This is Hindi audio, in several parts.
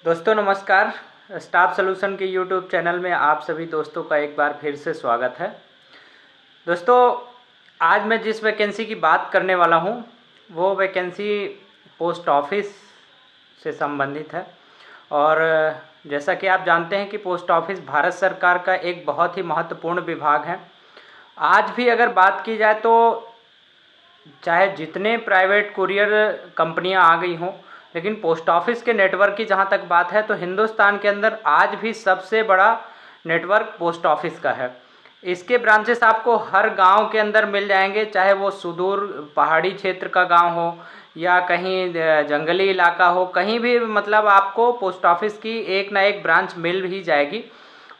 दोस्तों नमस्कार। स्टाफ सॉल्यूशन के यूट्यूब चैनल में आप सभी दोस्तों का एक बार फिर से स्वागत है। दोस्तों आज मैं जिस वैकेंसी की बात करने वाला हूं वो वैकेंसी पोस्ट ऑफिस से संबंधित है। और जैसा कि आप जानते हैं कि पोस्ट ऑफिस भारत सरकार का एक बहुत ही महत्वपूर्ण विभाग है। आज भी अगर बात की जाए तो चाहे जितने प्राइवेट कुरियर कंपनियां आ गई हों, लेकिन पोस्ट ऑफिस के नेटवर्क की जहां तक बात है तो हिंदुस्तान के अंदर आज भी सबसे बड़ा नेटवर्क पोस्ट ऑफिस का है। इसके ब्रांचेस आपको हर गांव के अंदर मिल जाएंगे, चाहे वो सुदूर पहाड़ी क्षेत्र का गांव हो या कहीं जंगली इलाका हो, कहीं भी मतलब आपको पोस्ट ऑफिस की एक ना एक ब्रांच मिल ही जाएगी।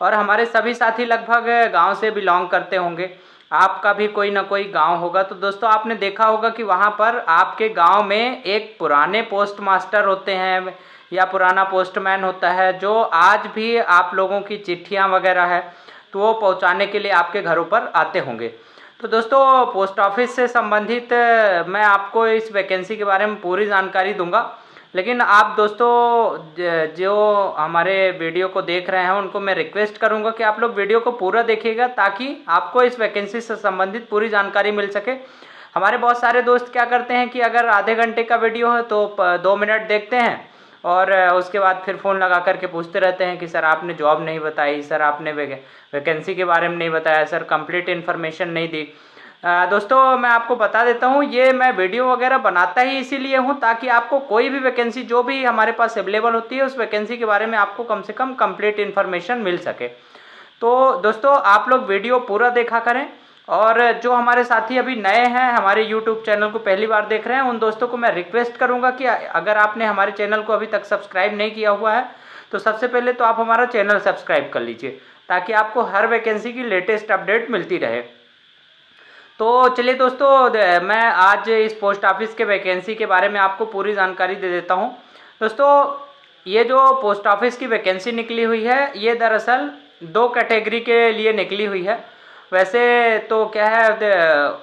और हमारे सभी साथी लगभग गांव से बिलोंग करते होंगे, आपका भी कोई ना कोई गांव होगा। तो दोस्तों आपने देखा होगा कि वहाँ पर आपके गांव में एक पुराने पोस्ट मास्टर होते हैं या पुराना पोस्टमैन होता है, जो आज भी आप लोगों की चिट्ठियाँ वगैरह है तो वो पहुँचाने के लिए आपके घरों पर आते होंगे। तो दोस्तों पोस्ट ऑफिस से संबंधित मैं आपको इस वैकेंसी के बारे में पूरी जानकारी दूंगा, लेकिन आप दोस्तों जो हमारे वीडियो को देख रहे हैं उनको मैं रिक्वेस्ट करूंगा कि आप लोग वीडियो को पूरा देखिएगा ताकि आपको इस वैकेंसी से संबंधित पूरी जानकारी मिल सके। हमारे बहुत सारे दोस्त क्या करते हैं कि अगर आधे घंटे का वीडियो है तो 2 मिनट देखते हैं और उसके बाद फिर फ़ोन लगा करके पूछते रहते हैं कि सर आपने जॉब नहीं बताई, सर आपने वैकेंसी के बारे में नहीं बताया, सर कंप्लीट इन्फॉर्मेशन नहीं दी। दोस्तों मैं आपको बता देता हूँ, ये मैं वीडियो वगैरह बनाता ही इसीलिए हूँ ताकि आपको कोई भी वैकेंसी जो भी हमारे पास अवेलेबल होती है उस वैकेंसी के बारे में आपको कम से कम कंप्लीट इन्फॉर्मेशन मिल सके। तो दोस्तों आप लोग वीडियो पूरा देखा करें। और जो हमारे साथी अभी नए हैं, हमारे यूट्यूब चैनल को पहली बार देख रहे हैं, उन दोस्तों को मैं रिक्वेस्ट करूँगा कि अगर आपने हमारे चैनल को अभी तक सब्सक्राइब नहीं किया हुआ है तो सबसे पहले तो आप हमारा चैनल सब्सक्राइब कर लीजिए ताकि आपको हर वैकेंसी की लेटेस्ट अपडेट मिलती रहे। तो चलिए दोस्तों मैं आज इस पोस्ट ऑफिस के वैकेंसी के बारे में आपको पूरी जानकारी दे देता हूं। दोस्तों ये जो पोस्ट ऑफिस की वैकेंसी निकली हुई है ये दरअसल 2 कैटेगरी के लिए निकली हुई है। वैसे तो क्या है,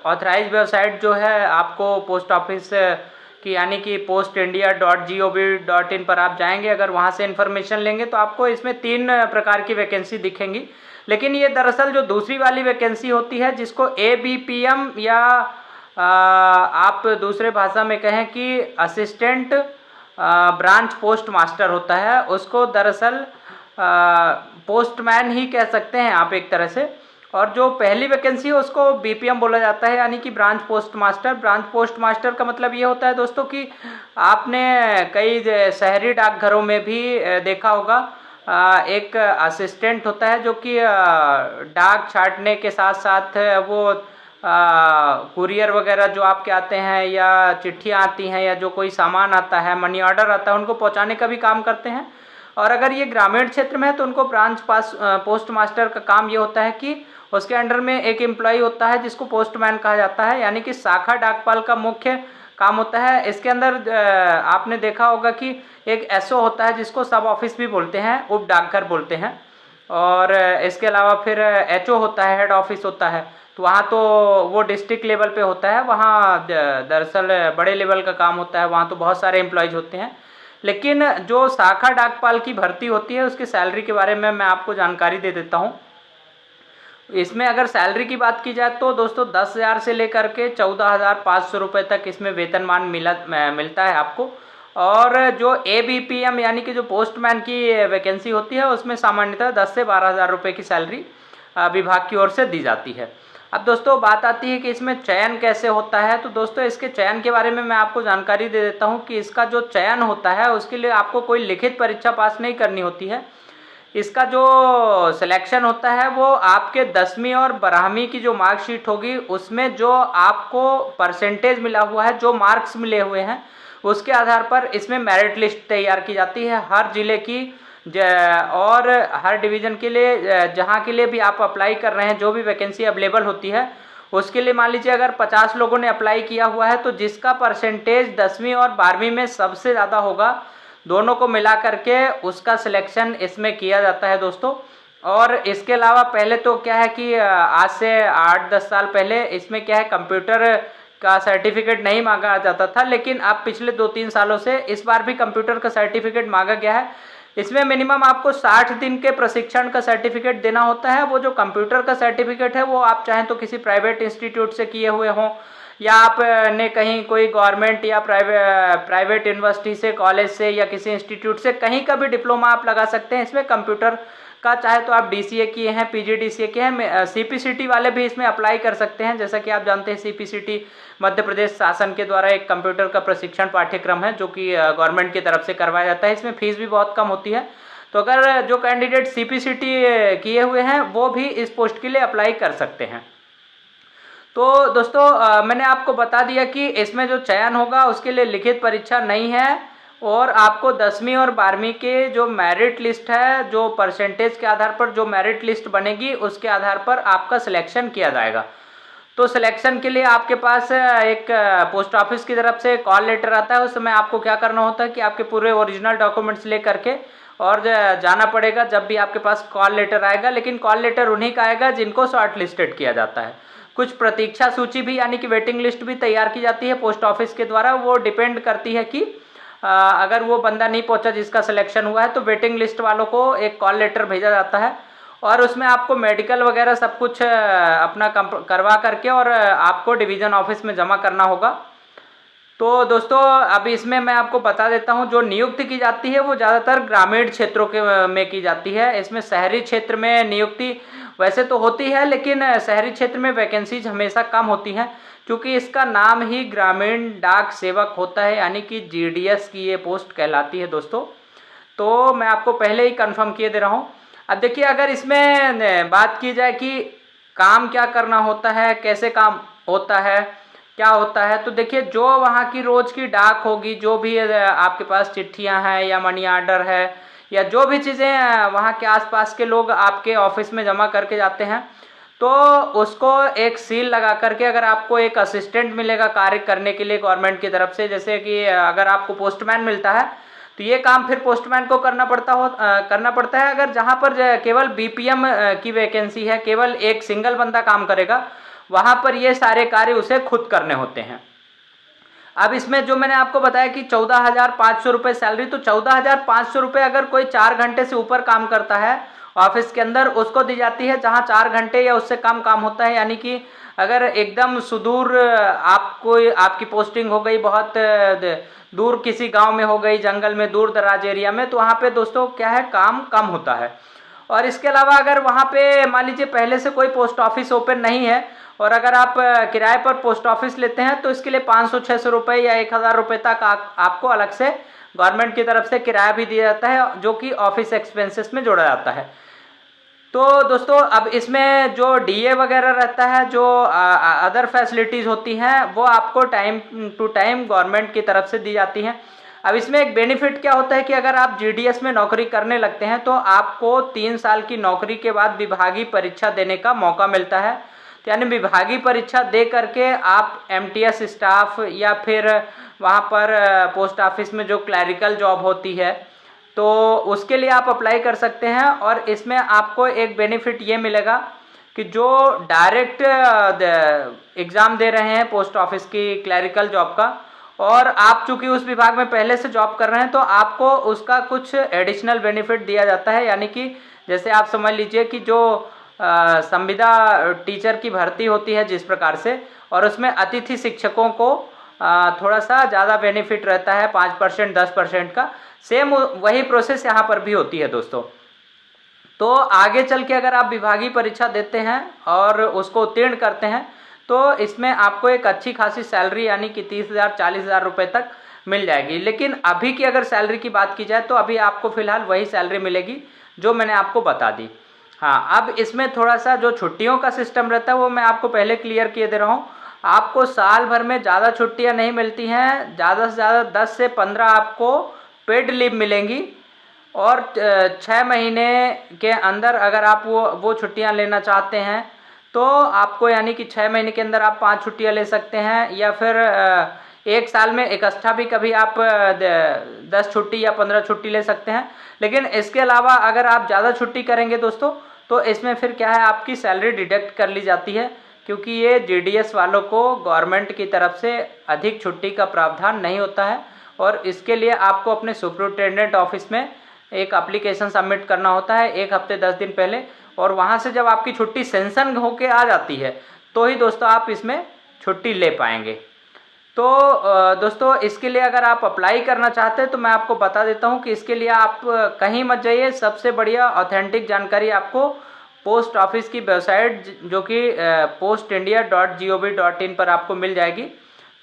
ऑथराइज वेबसाइट जो है आपको पोस्ट ऑफिस की यानी कि postindia.gov.in पर आप जाएंगे, अगर वहाँ से इन्फॉर्मेशन लेंगे तो आपको इसमें 3 प्रकार की वैकेंसी दिखेंगी। लेकिन ये दरअसल जो दूसरी वाली वैकेंसी होती है जिसको ABPM या आप दूसरे भाषा में कहें कि असिस्टेंट ब्रांच पोस्ट मास्टर होता है, उसको दरअसल पोस्टमैन ही कह सकते हैं आप एक तरह से। और जो पहली वैकेंसी है उसको BPM बोला जाता है यानी कि branch post master. Branch post master का मतलब ये होता है दोस्तों कि आपने कई शहरी डाकघरों में भी देखा होगा, एक असिस्टेंट होता है जो कि डाक छांटने के साथ साथ वो कुरियर वगैरह जो आपके आते हैं या चिट्ठियाँ आती हैं या जो कोई सामान आता है, मनी ऑर्डर आता है, उनको पहुंचाने का भी काम करते हैं। और अगर ये ग्रामीण क्षेत्र में है तो उनको ब्रांच पोस्ट मास्टर का काम ये होता है कि उसके अंडर में एक एम्प्लॉय होता है जिसको पोस्टमैन कहा जाता है, यानी कि शाखा डाकपाल का मुख्य काम होता है। इसके अंदर आपने देखा होगा कि एक SO होता है जिसको सब ऑफिस भी बोलते हैं, उप डाकघर बोलते हैं। और इसके अलावा फिर HO होता है, हेड ऑफिस होता है। तो वहाँ तो वो डिस्ट्रिक्ट लेवल पे होता है, वहाँ दरअसल बड़े लेवल का काम होता है, वहाँ तो बहुत सारे एम्प्लॉयज होते हैं। लेकिन जो शाखा डाकपाल की भर्ती होती है उसकी सैलरी के बारे में मैं आपको जानकारी दे देता हूँ। इसमें अगर सैलरी की बात की जाए तो दोस्तों 10,000 से लेकर के 14,500 रुपये तक इसमें वेतनमान मिलता है आपको। और जो ABPM यानी कि जो पोस्टमैन की वैकेंसी होती है उसमें सामान्यतः 10 से 12,000 रुपये की सैलरी विभाग की ओर से दी जाती है। अब दोस्तों बात आती है कि इसमें चयन कैसे होता है। तो दोस्तों इसके चयन के बारे में मैं आपको जानकारी दे देता हूं कि इसका जो चयन होता है उसके लिए आपको कोई लिखित परीक्षा पास नहीं करनी होती है। इसका जो सिलेक्शन होता है वो आपके 10वीं और 12वीं की जो मार्कशीट होगी उसमें जो आपको परसेंटेज मिला हुआ है, जो मार्क्स मिले हुए हैं, उसके आधार पर इसमें मेरिट लिस्ट तैयार की जाती है हर जिले की और हर डिवीज़न के लिए जहाँ के लिए भी आप अप्लाई कर रहे हैं, जो भी वैकेंसी अवेलेबल होती है उसके लिए मान लीजिए अगर 50 लोगों ने अप्लाई किया हुआ है तो जिसका परसेंटेज 10वीं और 12वीं में सबसे ज़्यादा होगा, दोनों को मिला करके उसका सिलेक्शन इसमें किया जाता है दोस्तों। और इसके अलावा पहले तो क्या है कि आज से 8-10 साल पहले इसमें क्या है, कंप्यूटर का सर्टिफिकेट नहीं मांगा जाता था, लेकिन अब पिछले 2-3 सालों से इस बार भी कंप्यूटर का सर्टिफिकेट मांगा गया है। इसमें मिनिमम आपको 60 दिन के प्रशिक्षण का सर्टिफिकेट देना होता है। वो जो कंप्यूटर का सर्टिफिकेट है वो आप चाहें तो किसी प्राइवेट इंस्टीट्यूट से किए हुए हों, या आपने कहीं कोई गवर्नमेंट या प्राइवेट यूनिवर्सिटी से, कॉलेज से या किसी इंस्टीट्यूट से कहीं का भी डिप्लोमा आप लगा सकते हैं इसमें कंप्यूटर का। चाहे तो आप DCA किए हैं, PGDCA किए हैं, CPCT वाले भी इसमें अप्लाई कर सकते हैं। जैसा कि आप जानते हैं CPCT मध्य प्रदेश शासन के द्वारा एक कंप्यूटर का प्रशिक्षण पाठ्यक्रम है जो कि गवर्नमेंट की तरफ से करवाया जाता है। इसमें फीस भी बहुत कम होती है। तो अगर जो कैंडिडेट CPCT किए हुए हैं वो भी इस पोस्ट के लिए अप्लाई कर सकते हैं। तो दोस्तों मैंने आपको बता दिया कि इसमें जो चयन होगा उसके लिए लिखित परीक्षा नहीं है, और आपको 10वीं और 12वीं के जो मेरिट लिस्ट है, जो परसेंटेज के आधार पर जो मेरिट लिस्ट बनेगी उसके आधार पर आपका सिलेक्शन किया जाएगा। तो सिलेक्शन के लिए आपके पास एक पोस्ट ऑफिस की तरफ से कॉल लेटर आता है। उस समय आपको क्या करना होता है कि आपके पूरे ओरिजिनल डॉक्यूमेंट्स ले करके और जाना पड़ेगा जब भी आपके पास कॉल लेटर आएगा। लेकिन कॉल लेटर उन्हीं का आएगा जिनको शॉर्ट लिस्टेड किया जाता है। कुछ प्रतीक्षा सूची भी यानी कि वेटिंग लिस्ट भी तैयार की जाती है पोस्ट ऑफिस के द्वारा। वो डिपेंड करती है कि अगर वो बंदा नहीं पहुंचा जिसका सिलेक्शन हुआ है तो वेटिंग लिस्ट वालों को एक कॉल लेटर भेजा जाता है, और उसमें आपको मेडिकल वगैरह सब कुछ अपना करवा करके और आपको डिवीज़न ऑफिस में जमा करना होगा। तो दोस्तों अब इसमें मैं आपको बता देता हूं, जो नियुक्ति की जाती है वो ज़्यादातर ग्रामीण क्षेत्रों के में की जाती है। इसमें शहरी क्षेत्र में नियुक्ति वैसे तो होती है, लेकिन शहरी क्षेत्र में वैकेंसीज हमेशा कम होती हैं, क्योंकि इसका नाम ही ग्रामीण डाक सेवक होता है, यानी कि GDS की ये पोस्ट कहलाती है दोस्तों। तो मैं आपको पहले ही कंफर्म किए दे रहा हूँ। अब देखिए, अगर इसमें बात की जाए कि काम क्या करना होता है, कैसे काम होता है, क्या होता है, तो देखिए जो वहाँ की रोज़ की डाक होगी, जो भी आपके पास चिट्ठियाँ हैं या मनी ऑर्डर है या जो भी चीज़ें वहाँ के आसपास के लोग आपके ऑफिस में जमा करके जाते हैं, तो उसको एक सील लगा करके अगर आपको एक असिस्टेंट मिलेगा कार्य करने के लिए गवर्नमेंट की तरफ से, जैसे कि अगर आपको पोस्टमैन मिलता है तो ये काम फिर पोस्टमैन को करना पड़ता है। अगर जहाँ पर केवल BPM की वैकेंसी है, केवल एक सिंगल बंदा काम करेगा, वहाँ पर ये सारे कार्य उसे खुद करने होते हैं। अब इसमें जो मैंने आपको बताया कि 14,500 रुपये सैलरी, तो 14,500 रुपये अगर कोई 4 घंटे से ऊपर काम करता है ऑफिस के अंदर उसको दी जाती है। जहां 4 घंटे या उससे कम काम होता है, यानी कि अगर एकदम सुदूर आपकी पोस्टिंग हो गई, बहुत दूर किसी गांव में हो गई, जंगल में, दूर दराज एरिया में, तो वहाँ पे दोस्तों क्या है, काम कम होता है। और इसके अलावा अगर वहाँ पे मान लीजिए पहले से कोई पोस्ट ऑफिस ओपन नहीं है और अगर आप किराए पर पोस्ट ऑफिस लेते हैं तो इसके लिए 500-600 रुपये या 1,000 रुपये तक आपको अलग से गवर्नमेंट की तरफ से किराया भी दिया जाता है, जो कि ऑफिस एक्सपेंसेस में जोड़ा जाता है। तो दोस्तों अब इसमें जो DA वगैरह रहता है, जो अदर फैसिलिटीज़ होती हैं, वो आपको टाइम टू टाइम गवर्नमेंट की तरफ से दी जाती हैं। अब इसमें एक बेनिफिट क्या होता है कि अगर आप GDS में नौकरी करने लगते हैं तो आपको 3 साल की नौकरी के बाद विभागीय परीक्षा देने का मौका मिलता है। तो यानी विभागीय परीक्षा दे करके आप MTS स्टाफ या फिर वहाँ पर पोस्ट ऑफिस में जो क्लैरिकल जॉब होती है तो उसके लिए आप अप्लाई कर सकते हैं। और इसमें आपको एक बेनिफिट ये मिलेगा कि जो डायरेक्ट एग्ज़ाम दे रहे हैं पोस्ट ऑफिस की क्लैरिकल जॉब का, और आप चूंकि उस विभाग में पहले से जॉब कर रहे हैं, तो आपको उसका कुछ एडिशनल बेनिफिट दिया जाता है। यानी कि जैसे आप समझ लीजिए कि जो संविदा टीचर की भर्ती होती है जिस प्रकार से, और उसमें अतिथि शिक्षकों को थोड़ा सा ज़्यादा बेनिफिट रहता है, 5% 10% का, सेम वही प्रोसेस यहाँ पर भी होती है दोस्तों। तो आगे चल के अगर आप विभागीय परीक्षा देते हैं और उसको उत्तीर्ण करते हैं तो इसमें आपको एक अच्छी खासी सैलरी यानी कि 30,000 40,000 रुपये तक मिल जाएगी। लेकिन अभी की अगर सैलरी की बात की जाए तो अभी आपको फ़िलहाल वही सैलरी मिलेगी जो मैंने आपको बता दी। हाँ, अब इसमें थोड़ा सा जो छुट्टियों का सिस्टम रहता है वो मैं आपको पहले क्लियर किए दे रहा हूँ। आपको साल भर में ज़्यादा छुट्टियाँ नहीं मिलती हैं, ज़्यादा से ज़्यादा 10 से 15 आपको पेड लीव मिलेंगी, और 6 महीने के अंदर अगर आप वो छुट्टियां लेना चाहते हैं तो आपको यानी कि 6 महीने के अंदर आप 5 छुट्टियां ले सकते हैं, या फिर एक साल में इकट्ठा भी कभी आप 10 छुट्टी या 15 छुट्टी ले सकते हैं। लेकिन इसके अलावा अगर आप ज़्यादा छुट्टी करेंगे दोस्तों तो इसमें फिर क्या है, आपकी सैलरी डिडक्ट कर ली जाती है, क्योंकि ये GDS वालों को गवर्नमेंट की तरफ से अधिक छुट्टी का प्रावधान नहीं होता है, और इसके लिए आपको अपने सुपरिटेंडेंट ऑफिस में एक एप्लीकेशन सबमिट करना होता है 1 हफ्ते 10 दिन पहले, और वहाँ से जब आपकी छुट्टी सेंशन होके आ जाती है तो ही दोस्तों आप इसमें छुट्टी ले पाएंगे। तो दोस्तों इसके लिए अगर आप अप्लाई करना चाहते हैं तो मैं आपको बता देता हूं कि इसके लिए आप कहीं मत जाइए। सबसे बढ़िया ऑथेंटिक जानकारी आपको पोस्ट ऑफिस की वेबसाइट जो कि postindia.gov.in पर आपको मिल जाएगी।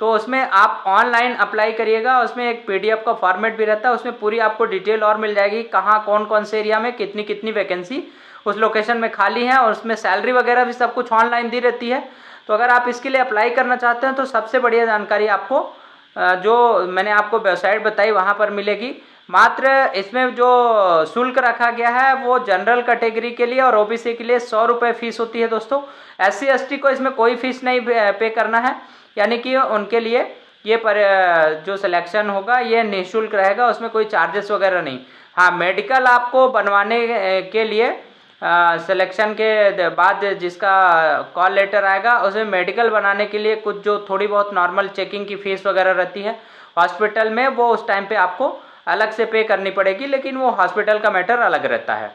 तो उसमें आप ऑनलाइन अप्लाई करिएगा, उसमें एक PDF का फॉर्मेट भी रहता है, उसमें पूरी आपको डिटेल और मिल जाएगी कहाँ कौन कौन से एरिया में कितनी कितनी वैकेंसी उस लोकेशन में खाली है, और उसमें सैलरी वगैरह भी सब कुछ ऑनलाइन दी रहती है। तो अगर आप इसके लिए अप्लाई करना चाहते हैं तो सबसे बढ़िया जानकारी आपको जो मैंने आपको वेबसाइट बताई वहाँ पर मिलेगी। मात्र इसमें जो शुल्क रखा गया है वो जनरल कैटेगरी के लिए और OBC के लिए 100 रुपये फीस होती है दोस्तों। SC ST को इसमें कोई फीस नहीं पे करना है, यानी कि उनके लिए ये जो सिलेक्शन होगा ये निःशुल्क रहेगा, उसमें कोई चार्जेस वगैरह नहीं। हाँ, मेडिकल आपको बनवाने के लिए सिलेक्शन के बाद जिसका कॉल लेटर आएगा उसमें मेडिकल बनाने के लिए कुछ जो थोड़ी बहुत नॉर्मल चेकिंग की फीस वगैरह रहती है हॉस्पिटल में, वो उस टाइम पे आपको अलग से पे करनी पड़ेगी, लेकिन वो हॉस्पिटल का मैटर अलग रहता है।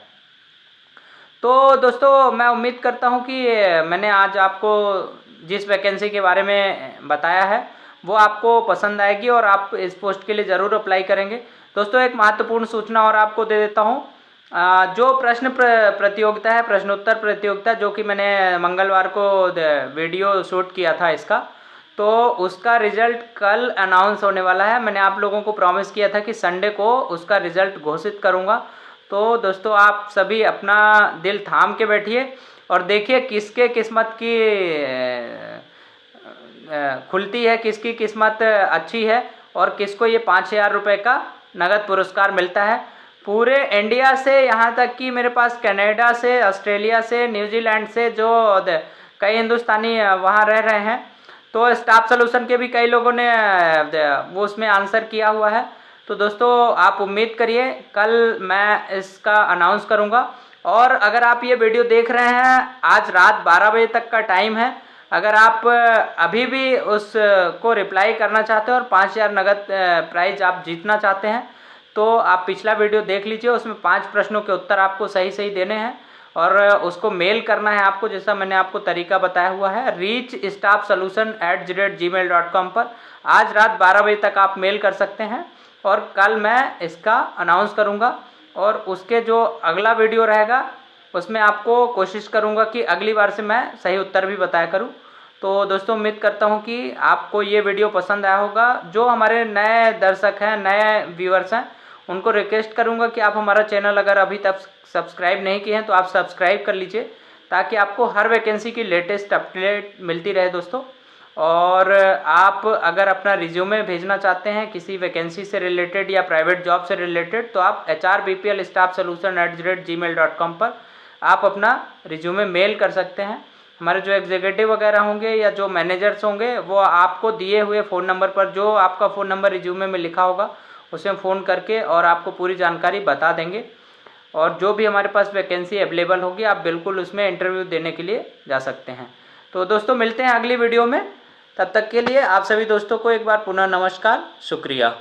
तो दोस्तों मैं उम्मीद करता हूँ कि मैंने आज आपको जिस वैकेंसी के बारे में बताया है वो आपको पसंद आएगी और आप इस पोस्ट के लिए ज़रूर अप्लाई करेंगे। दोस्तों एक महत्वपूर्ण सूचना और आपको दे देता हूँ, जो प्रश्न प्रतियोगिता है, प्रश्नोत्तर प्रतियोगिता, जो कि मैंने मंगलवार को वीडियो शूट किया था इसका, तो उसका रिजल्ट कल अनाउंस होने वाला है। मैंने आप लोगों को प्रॉमिस किया था कि संडे को उसका रिजल्ट घोषित करूंगा। तो दोस्तों आप सभी अपना दिल थाम के बैठिए और देखिए किसके किस्मत की खुलती है, किसकी किस्मत अच्छी है और किसको ये 5000 रुपये का नगद पुरस्कार मिलता है। पूरे इंडिया से, यहाँ तक कि मेरे पास कनाडा से, ऑस्ट्रेलिया से, न्यूजीलैंड से जो कई हिंदुस्तानी वहाँ रह रहे हैं, तो स्टाफ सॉल्यूशन के भी कई लोगों ने वो उसमें आंसर किया हुआ है। तो दोस्तों आप उम्मीद करिए कल मैं इसका अनाउंस करूँगा। और अगर आप ये वीडियो देख रहे हैं, आज रात 12 बजे तक का टाइम है, अगर आप अभी भी उसको रिप्लाई करना चाहते हैं और 5000 नगद प्राइज आप जीतना चाहते हैं तो आप पिछला वीडियो देख लीजिए, उसमें 5 प्रश्नों के उत्तर आपको सही सही देने हैं और उसको मेल करना है आपको, जैसा मैंने आपको तरीका बताया हुआ है, reachstaffsolution@gmail.com पर आज रात 12 बजे तक आप मेल कर सकते हैं। और कल मैं इसका अनाउंस करूंगा और उसके जो अगला वीडियो रहेगा उसमें आपको कोशिश करूंगा कि अगली बार से मैं सही उत्तर भी बताया करूं। तो दोस्तों उम्मीद करता हूं कि आपको ये वीडियो पसंद आया होगा। जो हमारे नए दर्शक हैं, नए व्यूअर्स हैं, उनको रिक्वेस्ट करूंगा कि आप हमारा चैनल अगर अभी तक सब्सक्राइब नहीं किए हैं तो आप सब्सक्राइब कर लीजिए, ताकि आपको हर वैकेंसी की लेटेस्ट अपडेट मिलती रहे दोस्तों। और आप अगर अपना रिज्यूमे भेजना चाहते हैं किसी वैकेंसी से रिलेटेड या प्राइवेट जॉब से रिलेटेड, तो आप HRBPL@staffsolution@gmail.com पर आप अपना रिज्यूमे मेल कर सकते हैं। हमारे जो एग्जीक्यूटिव वगैरह होंगे या जो मैनेजर्स होंगे वो आपको दिए हुए फ़ोन नंबर पर, जो आपका फ़ोन नंबर रिज्यूमे में लिखा होगा उसमें फ़ोन करके और आपको पूरी जानकारी बता देंगे। और जो भी हमारे पास वैकेंसी अवेलेबल होगी आप बिल्कुल उसमें इंटरव्यू देने के लिए जा सकते हैं। तो दोस्तों मिलते हैं अगली वीडियो में, तब तक के लिए आप सभी दोस्तों को एक बार पुनः नमस्कार, शुक्रिया।